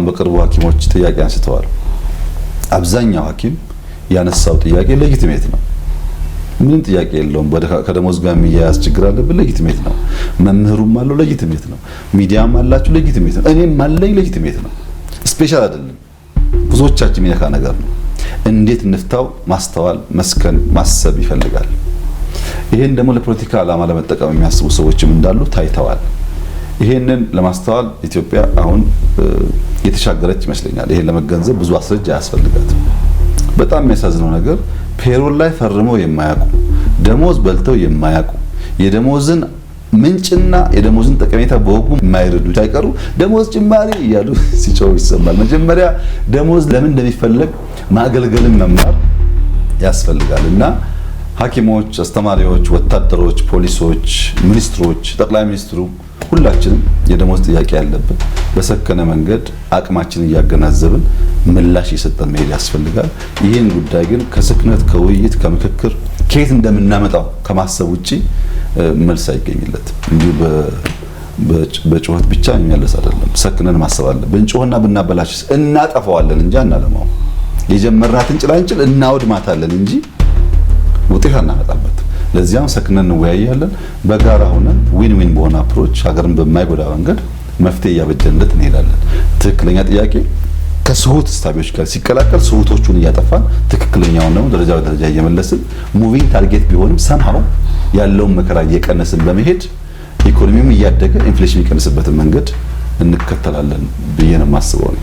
በቅርቡ ሐኪሞች ጥያቄ አንስተዋል። አብዛኛው ሐኪም ያነሳው ጥያቄ ሌጂቲሜት ነው። ምንም ጥያቄ የለውም። ከደሞዝ ጋር የሚያያዝ ችግር አለብን፣ ሌጂቲሜት ነው። መምህሩም አለው፣ ሌጂቲሜት ነው። ሚዲያም አላችሁ፣ ሌጂቲሜት ነው። እኔም አለኝ፣ ሌጂቲሜት ነው። ስፔሻል አይደለም። ብዙዎቻችን የሚነካ ነገር ነው። እንዴት እንፍታው ማስተዋል፣ መስከን፣ ማሰብ ይፈልጋል። ይሄን ደግሞ ለፖለቲካ ዓላማ ለመጠቀም የሚያስቡ ሰዎችም እንዳሉ ታይተዋል። ይሄንን ለማስተዋል ኢትዮጵያ አሁን የተሻገረች ይመስለኛል። ይሄን ለመገንዘብ ብዙ አስረጃ አያስፈልጋትም። በጣም የሚያሳዝነው ነገር ፔሮል ላይ ፈርመው የማያውቁ ደሞዝ በልተው የማያውቁ የደሞዝን ምንጭና የደሞዝን ጠቀሜታ በወጉ የማይረዱ ሳይቀሩ ደሞዝ ጭማሪ እያሉ ሲጮሁ ይሰማል። መጀመሪያ ደሞዝ ለምን እንደሚፈለግ ማገልገልን መማር ያስፈልጋል እና ሐኪሞች፣ አስተማሪዎች፣ ወታደሮች፣ ፖሊሶች፣ ሚኒስትሮች፣ ጠቅላይ ሚኒስትሩ ሁላችንም የደሞዝ ጥያቄ ያለብን በሰከነ መንገድ አቅማችንን እያገናዘብን ምላሽ እየሰጠን መሄድ ያስፈልጋል። ይህን ጉዳይ ግን ከስክነት ከውይይት ከምክክር ከየት እንደምናመጣው ከማሰብ ውጪ መልስ አይገኝለትም። እንዲሁ በጩኸት ብቻ የሚያለስ አይደለም። ሰክነን ማሰብ አለብን። ብንጮህና ብናበላሽስ እናጠፋዋለን እንጂ አናለማው። የጀመርናትን ጭላንጭል እናወድማታለን እንጂ ውጤት አናመጣበት። ለዚያም ሰክነን እንወያያለን። በጋራ ሆነን ዊን ዊን በሆነ አፕሮች ሀገርን በማይጎዳ መንገድ መፍትሄ እያበጀንለት እንሄዳለን። ትክክለኛ ጥያቄ ከስሁት ስታቢዎች ጋር ሲቀላቀል ስሁቶቹን እያጠፋን ትክክለኛውን ነው ደረጃ በደረጃ እየመለስን ሙቪንግ ታርጌት ቢሆንም ሰምሃው ያለውን መከራ እየቀነስን በመሄድ ኢኮኖሚውም እያደገ ኢንፍሌሽን የሚቀንስበትን መንገድ እንከተላለን ብዬ ነው የማስበው።